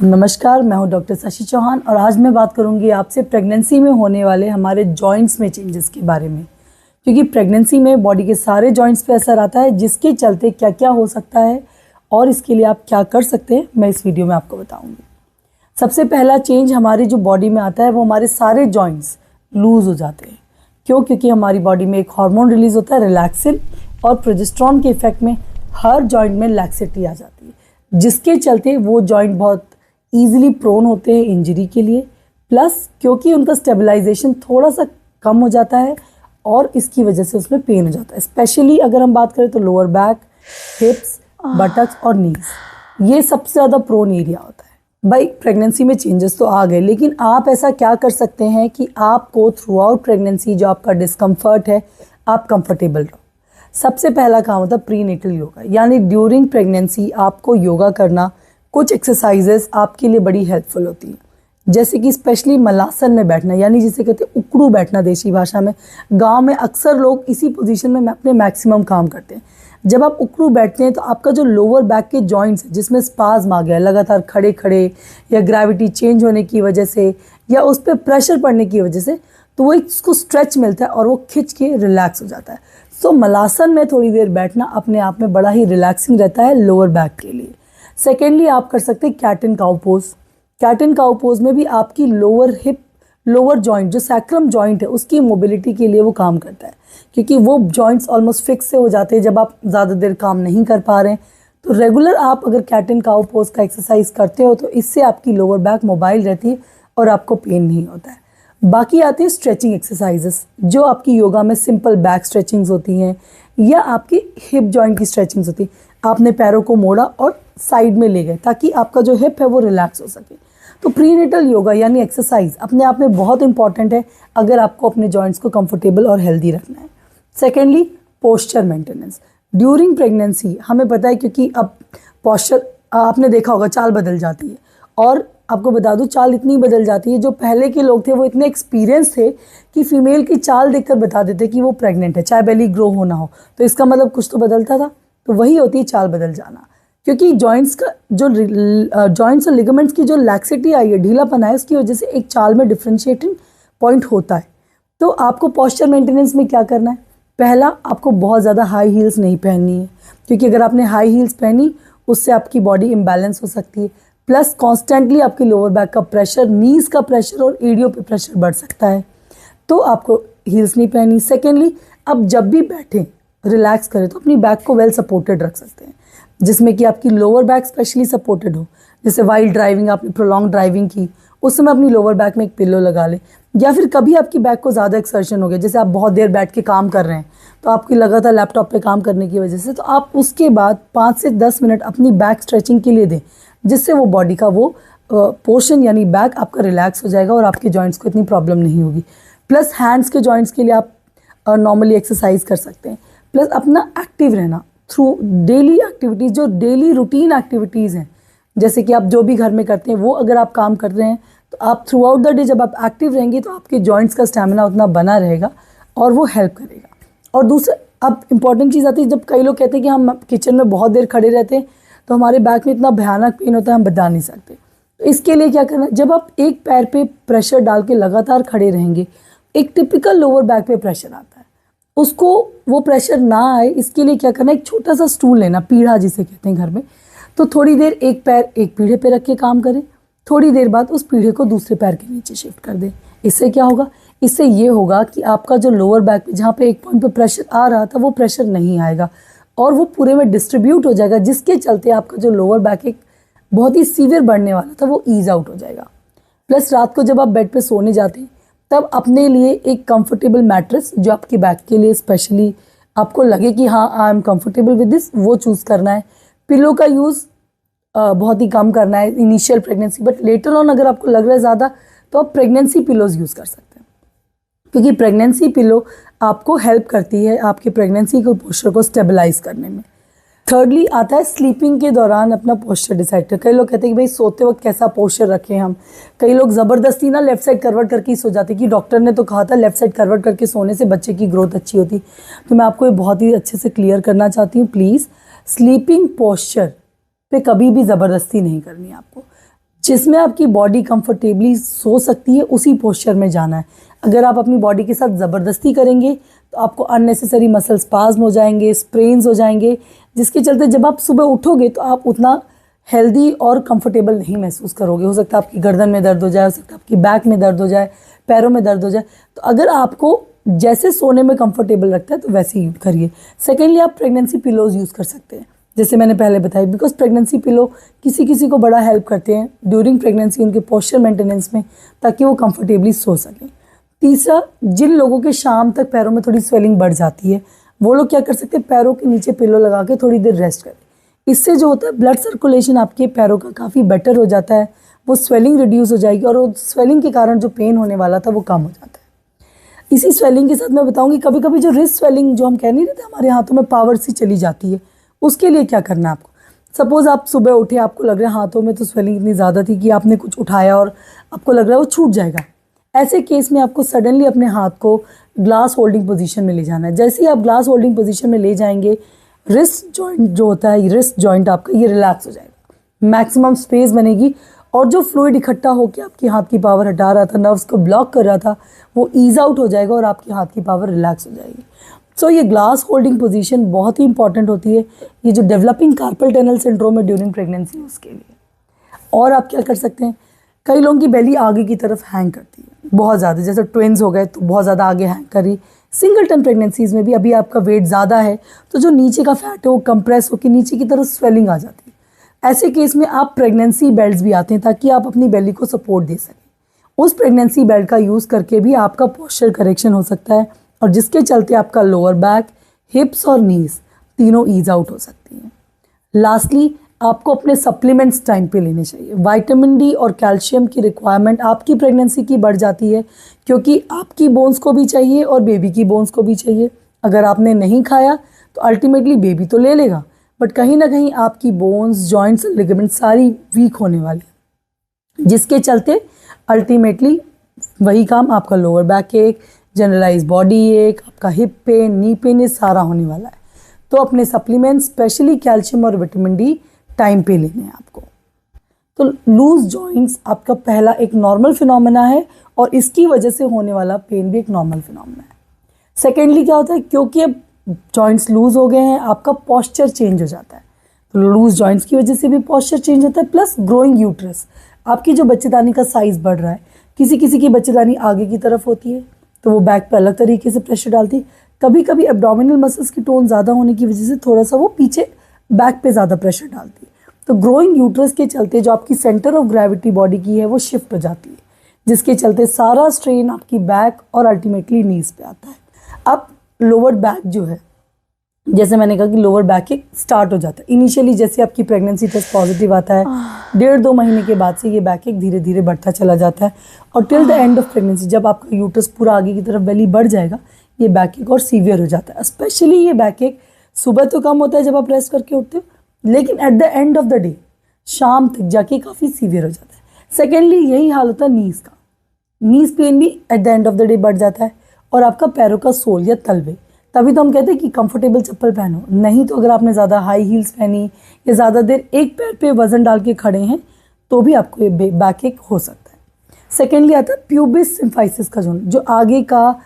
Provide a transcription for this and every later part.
नमस्कार, मैं हूं डॉक्टर शशि चौहान और आज मैं बात करूंगी आपसे प्रेगनेंसी में होने वाले हमारे जॉइंट्स में चेंजेस के बारे में। क्योंकि प्रेगनेंसी में बॉडी के सारे जॉइंट्स पे असर आता है, जिसके चलते क्या क्या हो सकता है और इसके लिए आप क्या कर सकते हैं, मैं इस वीडियो में आपको बताऊंगी। सबसे पहला चेंज हमारी जो बॉडी में आता है वो हमारे सारे जॉइंट्स लूज़ हो जाते हैं। क्यों? क्योंकि हमारी बॉडी में एक हार्मोन रिलीज होता है रिलैक्सिन, और प्रोजेस्टेरोन के इफेक्ट में हर जॉइंट में लैक्सिटी आ जाती है, जिसके चलते वो जॉइंट बहुत ईजिली प्रोन होते हैं इंजरी के लिए। प्लस क्योंकि उनका स्टेबलाइजेशन थोड़ा सा कम हो जाता है और इसकी वजह से उसमें पेन हो जाता है। स्पेशली अगर हम बात करें तो लोअर बैक, हिप्स, बटक्स और नीज, ये सबसे ज़्यादा प्रोन एरिया होता है। भाई प्रेगनेंसी में चेंजेस तो आ गए, लेकिन आप ऐसा क्या कर सकते हैं कि आपको थ्रू आउट प्रेगनेंसी जो आपका डिस्कम्फर्ट है, आप कंफर्टेबल रहो। सबसे पहला काम होता है प्रीनेटल योगा, यानी ड्यूरिंग प्रेगनेंसी आपको योगा करना, कुछ एक्सरसाइजेस आपके लिए बड़ी हेल्पफुल होती हैं। जैसे कि स्पेशली मलासन में बैठना, यानी जिसे कहते हैं उकड़ू बैठना देसी भाषा में। गांव में अक्सर लोग इसी पोजीशन में अपने मैक्सिमम काम करते हैं। जब आप उकड़ू बैठते हैं तो आपका जो लोअर बैक के जॉइंट्स है, जिसमें स्पाज्म आ गया लगातार खड़े खड़े या ग्रेविटी चेंज होने की वजह से या उस पर प्रेशर पड़ने की वजह से, तो वो उसको स्ट्रेच मिलता है और वो खिंच के रिलैक्स हो जाता है। सो मलासन में थोड़ी देर बैठना अपने आप में बड़ा ही रिलैक्सिंग रहता है लोअर बैक के लिए। सेकेंडली आप कर सकते हैं cat and cow pose. Cat and cow pose में भी आपकी लोअर हिप, लोअर जॉइंट जो सैक्रम जॉइंट है, उसकी मोबिलिटी के लिए वो काम करता है। क्योंकि वो जॉइंट्स ऑलमोस्ट फिक्स से हो जाते हैं जब आप ज़्यादा देर काम नहीं कर पा रहे हैं। तो रेगुलर आप अगर कैट एंड काउ पोज का एक्सरसाइज करते हो तो इससे आपकी लोअर बैक मोबाइल रहती है और आपको पेन नहीं होता है। बाकी आती है स्ट्रेचिंग एक्सरसाइजेस, जो आपकी योगा में सिंपल बैक स्ट्रेचिंग्स होती हैं या आपकी हिप जॉइंट की स्ट्रेचिंग्स होती है। आपने पैरों को मोड़ा और साइड में ले गए ताकि आपका जो हिप है वो रिलैक्स हो सके। तो प्रीनेटल योगा यानी एक्सरसाइज अपने आप में बहुत इंपॉर्टेंट है अगर आपको अपने जॉइंट्स को कंफर्टेबल और हेल्दी रखना है। Secondly posture maintenance during pregnancy. हमें पता है क्योंकि अब पोस्चर आपने देखा होगा चाल बदल जाती है, और आपको बता दूं चाल इतनी बदल जाती है, जो पहले के लोग थे वो इतने एक्सपीरियंस थे कि फीमेल की चाल देखकर बता देते कि वो प्रेग्नेंट है, चाहे बेली ग्रो होना हो, तो इसका मतलब कुछ तो बदलता था। तो वही होती है चाल बदल जाना, क्योंकि जॉइंट्स का जो जॉइंट्स और लिगामेंट्स की जो लैक्सिटी आई है, ढीलापन है, उसकी वजह से एक चाल में डिफ्रेंशिएटिंग पॉइंट होता है। तो आपको पोस्चर मेंटेनेंस में क्या करना है? पहला, आपको बहुत ज़्यादा हाई हील्स नहीं पहननी है, क्योंकि अगर आपने हाई हील्स पहनी उससे आपकी बॉडी इम्बैलेंस हो सकती है। प्लस कॉन्स्टेंटली आपकी लोअर बैक का प्रेशर, नीज का प्रेशर और एडियो पे प्रेशर बढ़ सकता है, तो आपको हील्स नहीं पहनी। सेकेंडली, अब जब भी बैठें रिलैक्स करें तो अपनी बैक को वेल सपोर्टेड रख सकते हैं, जिसमें कि आपकी लोअर बैक स्पेशली सपोर्टेड हो। जैसे वाइल ड्राइविंग, आपने प्रोलॉन्ग ड्राइविंग की, उस समय अपनी लोअर बैक में एक पिलो लगा लें। या फिर कभी आपकी बैक को ज़्यादा एक्सर्शन हो गया, जैसे आप बहुत देर बैठ के काम कर रहे हैं, तो आपकी लगातार लैपटॉप पे काम करने की वजह से, तो आप उसके बाद 5 से 10 मिनट अपनी बैक स्ट्रेचिंग के लिए दें, जिससे वो बॉडी का वो पोर्शन यानी बैक आपका रिलैक्स हो जाएगा और आपके जॉइंट्स को इतनी प्रॉब्लम नहीं होगी। प्लस हैंड्स के जॉइंट्स के लिए आप नॉर्मली एक्सरसाइज कर सकते हैं। प्लस अपना एक्टिव रहना थ्रू डेली एक्टिविटीज़, जो डेली रूटीन एक्टिविटीज़ हैं, जैसे कि आप जो भी घर में करते हैं वो अगर आप काम कर रहे हैं तो आप थ्रू आउट द डे जब आप एक्टिव रहेंगे तो आपके जॉइंट्स का स्टैमिना उतना बना रहेगा और वो हेल्प करेगा। और दूसरा, अब इंपॉर्टेंट चीज़ आती है, जब कई लोग कहते हैं कि हम किचन में बहुत देर खड़े रहते हैं तो हमारे बैक में इतना भयानक पेन होता है, हम बता नहीं सकते। तो इसके लिए क्या करना है, जब आप एक पैर पे प्रेशर डाल के लगातार खड़े रहेंगे, एक टिपिकल लोअर बैक पे प्रेशर आता है, उसको वो प्रेशर ना आए इसके लिए क्या करना है, एक छोटा सा स्टूल लेना, पीढ़ा जिसे कहते हैं घर में। तो थोड़ी देर एक पैर एक पीढ़े पे रख के काम करें, थोड़ी देर बाद उस पीढ़े को दूसरे पैर के नीचे शिफ्ट कर दें। इससे क्या होगा? इससे ये होगा कि आपका जो लोअर बैक पे जहाँ पे एक पॉइंट पे प्रेशर आ रहा था वो प्रेशर नहीं आएगा और वो पूरे में डिस्ट्रीब्यूट हो जाएगा, जिसके चलते आपका जो लोअर बैक एक बहुत ही सीवियर बढ़ने वाला था वो ईज आउट हो जाएगा। प्लस रात को जब आप बेड पे सोने जाते हैं तब अपने लिए एक कंफर्टेबल मैट्रेस, जो आपकी बैक के लिए स्पेशली आपको लगे कि हाँ I am comfortable with this, वो चूज़ करना है। पिलो का यूज़ बहुत ही कम करना है initial pregnancy, but later on अगर आपको लग रहा है ज़्यादा तो आप प्रेगनेंसी पिलोज़ यूज़ कर सकते हैं, क्योंकि प्रेगनेंसी पिलो आपको हेल्प करती है आपके प्रेगनेंसी के पोस्चर को स्टेबलाइज करने में। थर्डली आता है स्लीपिंग के दौरान अपना पोस्चर डिसाइड कर। कई लोग कहते हैं कि भाई सोते वक्त कैसा पोस्चर रखें हम। कई लोग ज़बरदस्ती ना लेफ्ट साइड करवट करके ही सो जाते कि डॉक्टर ने तो कहा था लेफ्ट साइड करवट करके सोने से बच्चे की ग्रोथ अच्छी होती। तो मैं आपको ये बहुत ही अच्छे से क्लियर करना चाहती हूँ, प्लीज़ स्लीपिंग पोस्चर पे कभी भी ज़बरदस्ती नहीं करनी है आपको। जिसमें आपकी बॉडी कंफर्टेबली सो सकती है, उसी पोस्चर में जाना है। अगर आप अपनी बॉडी के साथ ज़बरदस्ती करेंगे तो आपको अननेसेसरी मसल स्पाज्म हो जाएंगे, स्प्रेन्स हो जाएंगे, जिसके चलते जब आप सुबह उठोगे तो आप उतना हेल्दी और कंफर्टेबल नहीं महसूस करोगे। हो सकता है आपकी गर्दन में दर्द हो जाए, हो सकता है आपकी बैक में दर्द हो जाए, पैरों में दर्द हो जाए। तो अगर आपको जैसे सोने में कंफर्टेबल लगता है तो वैसे यूज करिए। सेकेंडली, आप प्रेगनेंसी पिलोज यूज़ कर सकते हैं, जैसे मैंने पहले बताया, बिकॉज प्रेगनेंसी पिलो किसी किसी को बड़ा हेल्प करते हैं ड्यूरिंग प्रेगनेंसी उनके पोस्चर मेंटेनेंस में, ताकि वो कंफर्टेबली सो सकें। तीसरा, जिन लोगों के शाम तक पैरों में थोड़ी स्वेलिंग बढ़ जाती है, वो लोग क्या कर सकते हैं, पैरों के नीचे पिलो लगा के थोड़ी देर रेस्ट करें। इससे जो होता है ब्लड सर्कुलेशन आपके पैरों का काफ़ी बेटर हो जाता है, वो स्वेलिंग रिड्यूस हो जाएगी और वो स्वेलिंग के कारण जो पेन होने वाला था वो कम हो जाता है। इसी स्वेलिंग के साथ मैं बताऊंगी कभी कभी जो रिस्ट स्वेलिंग जो हम कह नहीं रहे थे हमारे हाथों में पावर सी चली जाती है, उसके लिए क्या करना है आपको। सपोज़ आप सुबह उठे, आपको लग रहा है हाथों में तो स्वेलिंग इतनी ज़्यादा थी कि आपने कुछ उठाया और आपको लग रहा है वो छूट जाएगा। ऐसे केस में आपको सडनली अपने हाथ को ग्लास होल्डिंग पोजीशन में ले जाना है। जैसे ही आप ग्लास होल्डिंग पोजीशन में ले जाएंगे, रिस्ट जॉइंट जो होता है, रिस्ट जॉइंट आपका ये रिलैक्स हो जाएगा, मैक्सिमम स्पेस बनेगी और जो फ्लूइड इकट्ठा होकर आपकी हाथ की पावर हटा रहा था, नर्व्स को ब्लॉक कर रहा था, वो ईज आउट हो जाएगा और आपकी हाथ की पावर रिलैक्स हो जाएगी। सो ये ग्लास होल्डिंग पोजीशन बहुत ही इंपॉर्टेंट होती है, ये जो डेवलपिंग कार्पल टनल सिंड्रोम है ड्यूरिंग प्रेगनेंसी उसके लिए। और आप क्या कर सकते हैं, कई लोगों की बेली आगे की तरफ हैंग करती है बहुत ज़्यादा, जैसे ट्विन्स हो गए तो बहुत ज़्यादा आगे हैंग करी। सिंगलटन प्रेगनेंसीज में भी अभी आपका वेट ज़्यादा है तो जो नीचे का फैट है वो कंप्रेस होकर नीचे की तरफ स्वेलिंग आ जाती है। ऐसे केस में आप प्रेगनेंसी बेल्ट्स भी आते हैं ताकि आप अपनी बेली को सपोर्ट दे सकें। उस प्रेगनेंसी बेल्ट का यूज़ करके भी आपका पोस्चर करेक्शन हो सकता है और जिसके चलते आपका लोअर बैक, हिप्स और नीज तीनों ईज आउट हो सकती हैं। लास्टली, आपको अपने सप्लीमेंट्स टाइम पे लेने चाहिए। विटामिन डी और कैल्शियम की रिक्वायरमेंट आपकी प्रेगनेंसी की बढ़ जाती है, क्योंकि आपकी बोन्स को भी चाहिए और बेबी की बोन्स को भी चाहिए। अगर आपने नहीं खाया तो अल्टीमेटली बेबी तो ले लेगा, बट कहीं ना कहीं आपकी बोन्स, जॉइंट्स, लिगामेंट सारी वीक होने वाली है, जिसके चलते अल्टीमेटली वही काम आपका लोअर बैक एक, जनरलाइज बॉडी एक, आपका हिप पेन, नी पेन, ये सारा होने वाला है। तो अपने सप्लीमेंट्स स्पेशली कैल्शियम और विटामिन डी टाइम पे लेने हैं आपको। तो लूज जॉइंट्स आपका पहला एक नॉर्मल फिनोमेना है और इसकी वजह से होने वाला पेन भी एक नॉर्मल फिनोमेना है। सेकेंडली क्या होता है, क्योंकि अब जॉइंट्स लूज हो गए हैं, आपका पोस्चर चेंज हो जाता है। तो लूज जॉइंट्स की वजह से भी पोस्चर चेंज होता है, प्लस ग्रोइंग यूट्रस, आपकी जो बच्चेदानी का साइज बढ़ रहा है। किसी किसी की बच्चेदानी आगे की तरफ होती है तो वो बैक पे अलग तरीके से प्रेशर डालती है। कभी कभी एब्डोमिनल मसल्स की टोन ज़्यादा होने की वजह से थोड़ा सा वो पीछे बैक पे ज़्यादा प्रेशर डालती है। तो ग्रोइंग यूट्रस के चलते जो आपकी सेंटर ऑफ ग्रेविटी बॉडी की है वो शिफ्ट हो जाती है, जिसके चलते सारा स्ट्रेन आपकी बैक और अल्टीमेटली नीज पे आता है। अब लोअर बैक जो है, जैसे मैंने कहा कि लोअर बैक एक स्टार्ट हो जाता है इनिशियली, जैसे आपकी प्रेगनेंसी टेस्ट पॉजिटिव आता है 1.5-2 महीने के बाद से ये बैक एक धीरे धीरे बढ़ता चला जाता है और till the end of pregnancy जब आपका यूट्रस पूरा आगे की तरफ बेली बढ़ जाएगा, ये बैक एक और सीवियर हो जाता है। स्पेशली ये बैक एक सुबह तो कम होता है जब आप रेस्ट करके उठते हो, लेकिन at the end of the day शाम तक जाके काफ़ी सीवियर हो जाता है। सेकेंडली यही हाल होता है नीज का, नीज पेन भी at the end of the day बढ़ जाता है और आपका पैरों का सोल या तलवे। तभी तो हम कहते हैं कि कंफर्टेबल चप्पल पहनो, नहीं तो अगर आपने ज़्यादा हाई हील्स पहनी या ज़्यादा देर एक पैर पे वजन डाल के खड़े हैं तो भी आपको ये बैक एक हो सकता है। सेकेंडली आता है प्यूबिस सिम्फाइसिस का जोन, जो आगे का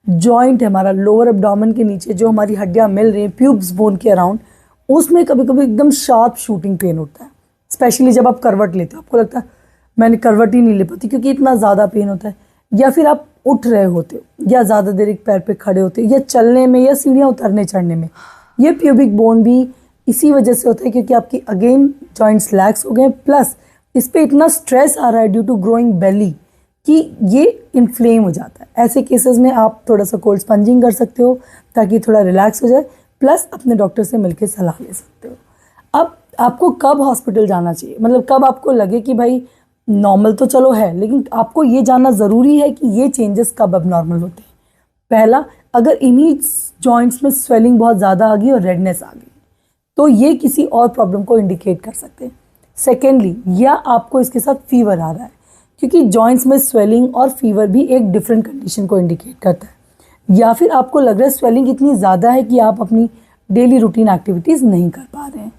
जॉइंट है हमारा लोअर एब्डोमेन के नीचे, जो हमारी हड्डियाँ मिल रही हैं प्यूब्स बोन के अराउंड, उसमें कभी कभी एकदम शार्प शूटिंग पेन होता है। स्पेशली जब आप करवट लेते हो, आपको लगता है मैंने करवट ही नहीं ले पाती क्योंकि इतना ज़्यादा पेन होता है, या फिर आप उठ रहे होते हो या ज़्यादा देर एक पैर पे खड़े होते हो या चलने में या सीढ़ियाँ उतरने चढ़ने में, ये प्यूबिक बोन भी इसी वजह से होता है क्योंकि आपकी अगेन जॉइंट्स लैक्स हो गए, प्लस इस पर इतना स्ट्रेस आ रहा है ड्यू टू ग्रोइंग बेली कि ये इन्फ्लेम हो जाता है। ऐसे केसेस में आप थोड़ा सा कोल्ड स्पंजिंग कर सकते हो ताकि थोड़ा रिलैक्स हो जाए, प्लस अपने डॉक्टर से मिलकर सलाह ले सकते हो। अब आपको कब हॉस्पिटल जाना चाहिए, मतलब कब आपको लगे कि भाई नॉर्मल तो चलो है, लेकिन आपको ये जानना ज़रूरी है कि ये चेंजेस कब अब नॉर्मल होते हैं। पहला, अगर इन्हीं जॉइंट्स में स्वेलिंग बहुत ज़्यादा आ गई और रेडनेस आ गई तो ये किसी और प्रॉब्लम को इंडिकेट कर सकते हैं। सेकेंडली, या आपको इसके साथ फीवर आ रहा है, क्योंकि जॉइंट्स में स्वेलिंग और फीवर भी एक डिफरेंट कंडीशन को इंडिकेट करता है। या फिर आपको लग रहा है स्वेलिंग इतनी ज़्यादा है कि आप अपनी डेली रूटीन एक्टिविटीज़ नहीं कर पा रहे हैं,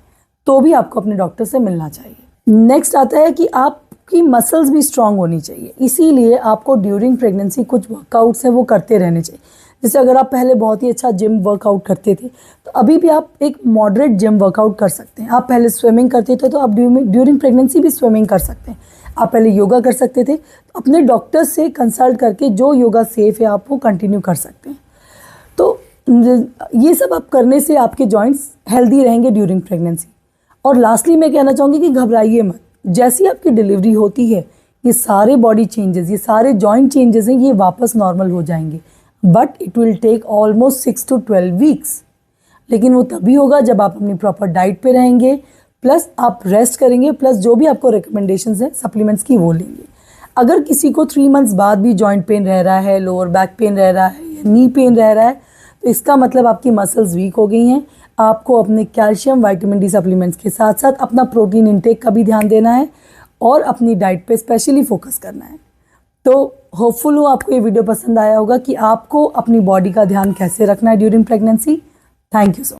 तो भी आपको अपने डॉक्टर से मिलना चाहिए। नेक्स्ट आता है कि आप आपकी मसल्स भी स्ट्रांग होनी चाहिए। इसीलिए आपको ड्यूरिंग प्रेगनेंसी कुछ वर्कआउट्स हैं वो करते रहने चाहिए। जैसे अगर आप पहले बहुत ही अच्छा जिम वर्कआउट करते थे तो अभी भी आप एक मॉडरेट जिम वर्कआउट कर सकते हैं। आप पहले स्विमिंग करते थे तो आप ड्यूरिंग प्रेगनेंसी भी स्विमिंग कर सकते हैं। आप पहले योगा कर सकते थे तो अपने डॉक्टर से कंसल्ट करके जो योगा सेफ है आप वो कंटिन्यू कर सकते हैं। तो ये सब आप करने से आपके जॉइंट्स हेल्दी रहेंगे ड्यूरिंग प्रेगनेंसी। और लास्टली मैं कहना चाहूँगी कि घबराइए मत। जैसी आपकी डिलीवरी होती है ये सारे बॉडी चेंजेस, ये सारे जॉइंट चेंजेस हैं, ये वापस नॉर्मल हो जाएंगे। But it will take almost 6 to 12 weeks. लेकिन वो तभी होगा जब आप अपनी प्रॉपर डाइट पे रहेंगे, प्लस आप रेस्ट करेंगे, प्लस जो भी आपको रिकमेंडेशंस हैं सप्लीमेंट्स की वो लेंगे। अगर किसी को 3 मंथ्स बाद भी जॉइंट पेन रह रहा है, लोअर बैक पेन रह रहा है या नी पेन रह रहा है तो इसका मतलब आपकी मसल्स वीक हो गई हैं। आपको अपने कैल्शियम विटामिन डी सप्लीमेंट्स के साथ साथ अपना प्रोटीन इंटेक का भी ध्यान देना है और अपनी डाइट पे स्पेशली फोकस करना है। तो होपफुल हूँ आपको ये वीडियो पसंद आया होगा कि आपको अपनी बॉडी का ध्यान कैसे रखना है during pregnancy. Thank you so much.